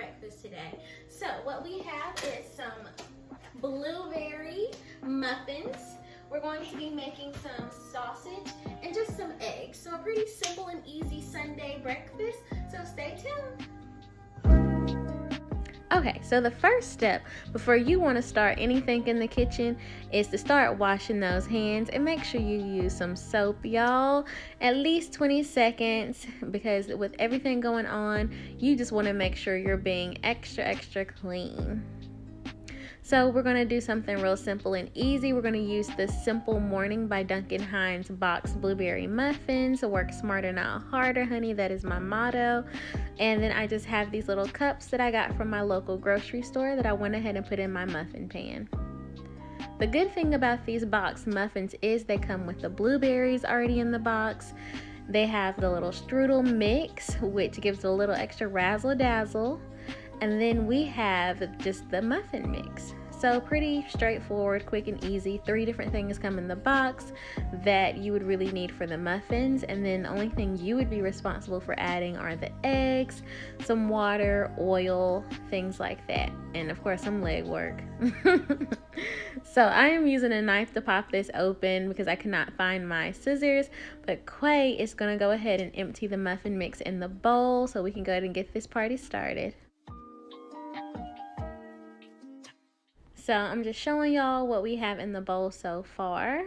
breakfast today. So what we have is some blueberry muffins. We're going to be making some sausage and just some eggs. So a pretty simple and easy Sunday breakfast. So stay tuned. Okay, so the first step before you want to start anything in the kitchen is to start washing those hands, and make sure you use some soap, y'all, at least 20 seconds, because with everything going on, you just want to make sure you're being extra clean. So we're going to do something real simple and easy. We're going to use the Simple Morning by Duncan Hines boxed blueberry muffins. Work smarter, not harder, honey. That is my motto. And then I just have these little cups that I got from my local grocery store that I went ahead and put in my muffin pan. The good thing about these boxed muffins is they come with the blueberries already in the box. They have the little strudel mix, which gives a little extra razzle dazzle. And then we have just the muffin mix. So pretty straightforward, quick and easy. 3 different things come in the box that you would really need for the muffins. And then the only thing you would be responsible for adding are the eggs, some water, oil, things like that. And of course, some leg work. So I am using a knife to pop this open because I cannot find my scissors. But Quay is going to go ahead and empty the muffin mix in the bowl so we can go ahead and get this party started. So I'm just showing y'all what we have in the bowl so far.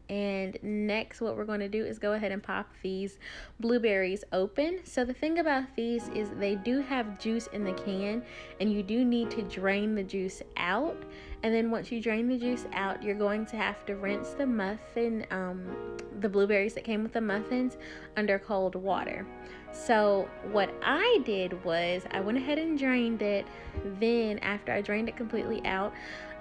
And next what we're going to do is go ahead and pop these blueberries open. So the thing about these is they do have juice in the can, and you do need to drain the juice out. And then once you drain the juice out, you're going to have to rinse the muffin, the blueberries that came with the muffins, under cold water. So what I did was I went ahead and drained it. Then after I drained it completely out,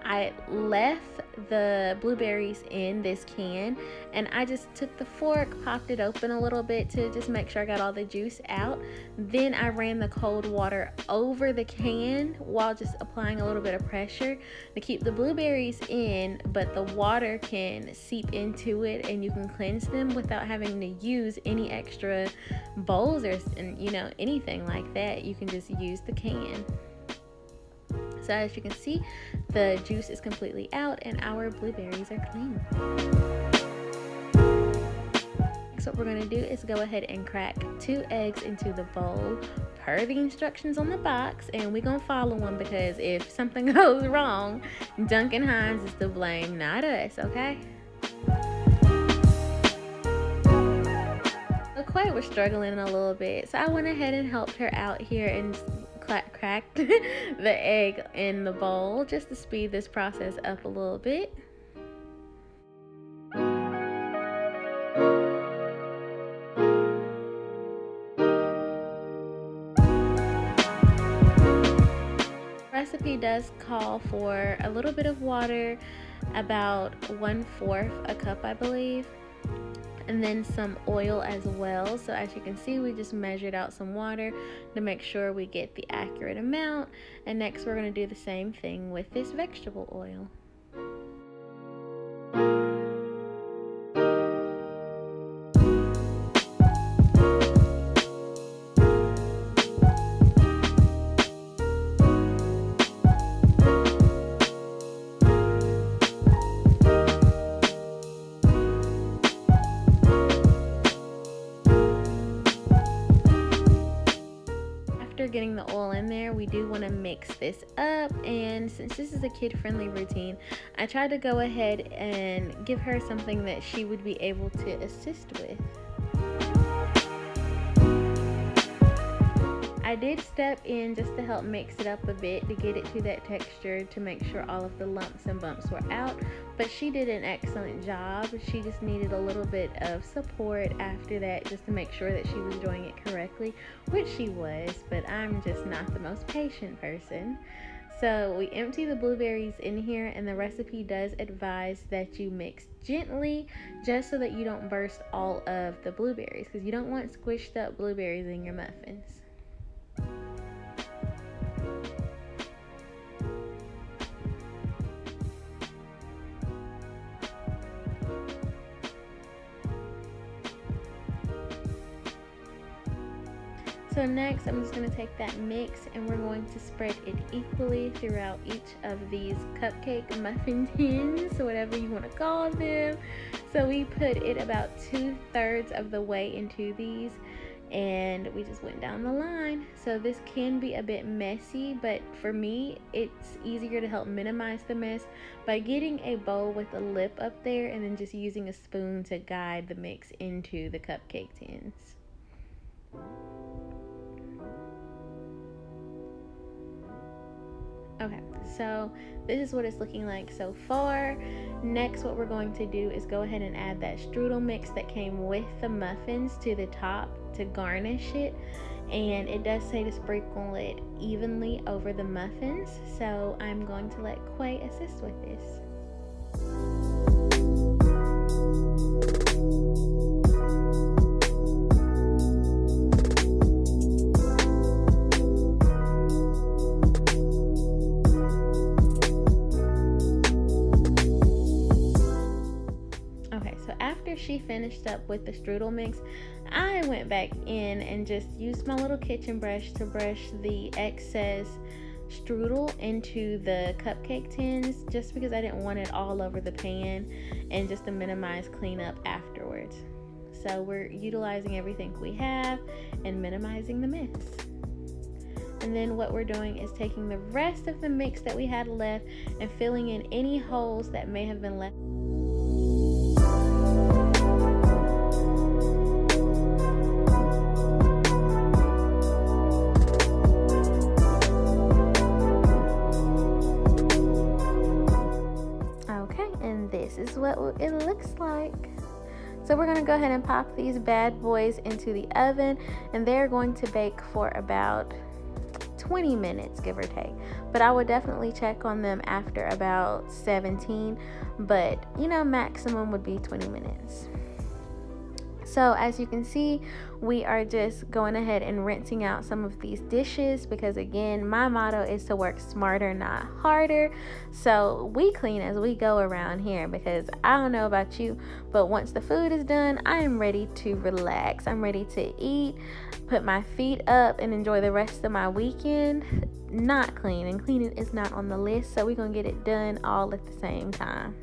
I left the blueberries in this can, and I just took the fork, popped it open a little bit to just make sure I got all the juice out. Then I ran the cold water over the can while just applying a little bit of pressure to keep the blueberries in, but the water can seep into it and you can cleanse them without having to use any extra bowls or anything like that. You can just use the can. So as you can see, the juice is completely out and our blueberries are clean. Next, what we're going to do is go ahead and crack 2 eggs into the bowl per the instructions on the box, and we're going to follow them because if something goes wrong, Duncan Hines is to blame, not us, okay? Quay was struggling a little bit, so I went ahead and helped her out here and cracked the egg in the bowl just to speed this process up a little bit. Recipe does call for a little bit of water, about 1/4 a cup, I believe, and then some oil as well. So as you can see, we just measured out some water to make sure we get the accurate amount. And next we're going to do the same thing with this vegetable oil. Getting the oil in there, we do want to mix this up, and since this is a kid-friendly routine, I tried to go ahead and give her something that she would be able to assist with. I did step in just to help mix it up a bit to get it to that texture, to make sure all of the lumps and bumps were out, but she did an excellent job. She just needed a little bit of support after that just to make sure that she was doing it correctly, which she was, but I'm just not the most patient person. So we empty the blueberries in here, and the recipe does advise that you mix gently just so that you don't burst all of the blueberries, because you don't want squished up blueberries in your muffins. So next, I'm just going to take that mix and we're going to spread it equally throughout each of these cupcake muffin tins, whatever you want to call them. So we put it about 2/3 of the way into these, and we just went down the line. So this can be a bit messy, but for me, it's easier to help minimize the mess by getting a bowl with a lip up there and then just using a spoon to guide the mix into the cupcake tins. Okay, so this is what it's looking like so far. Next, what we're going to do is go ahead and add that strudel mix that came with the muffins to the top to garnish it. And it does say to sprinkle it evenly over the muffins, so I'm going to let Quay assist with this. After she finished up with the strudel mix, I went back in and just used my little kitchen brush to brush the excess strudel into the cupcake tins, just because I didn't want it all over the pan, and just to minimize cleanup afterwards. So we're utilizing everything we have and minimizing the mess. And then what we're doing is taking the rest of the mix that we had left and filling in any holes that may have been left. This is what it looks like. So we're going to go ahead and pop these bad boys into the oven, and they're going to bake for about 20 minutes, give or take. But I would definitely check on them after about 17, but you know, maximum would be 20 minutes. So as you can see, we are just going ahead and rinsing out some of these dishes, because again, my motto is to work smarter, not harder. So we clean as we go around here, because I don't know about you, but once the food is done, I am ready to relax. I'm ready to eat, put my feet up, and enjoy the rest of my weekend. Not cleaning. Cleaning is not on the list, so we're going to get it done all at the same time.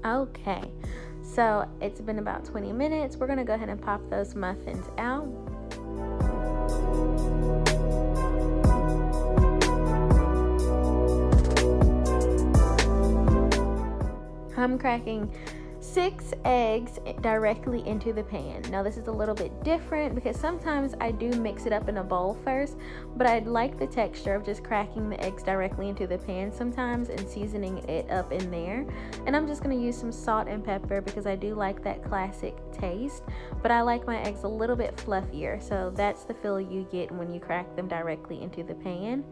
Okay, so it's been about 20 minutes. We're gonna go ahead and pop those muffins out. I'm cracking 6 eggs directly into the pan. Now this is a little bit different because sometimes I do mix it up in a bowl first, but I like the texture of just cracking the eggs directly into the pan sometimes and seasoning it up in there. And I'm just going to use some salt and pepper because I do like that classic taste, but I like my eggs a little bit fluffier, so that's the feel you get when you crack them directly into the pan.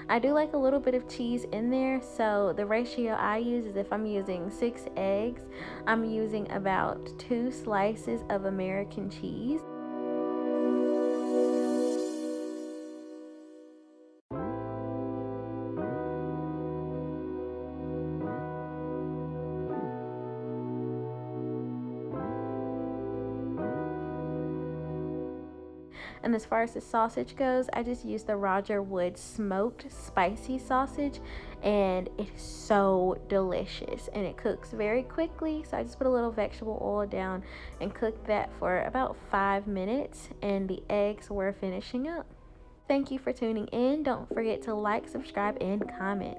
I do like a little bit of cheese in there, so the ratio I use is if I'm using 6 eggs, I'm using about 2 slices of American cheese. And as far as the sausage goes, I just use the Roger Wood smoked spicy sausage, and it is so delicious and it cooks very quickly. So I just put a little vegetable oil down and cooked that for about 5 minutes, and the eggs were finishing up. Thank you for tuning in. Don't forget to like, subscribe, and comment.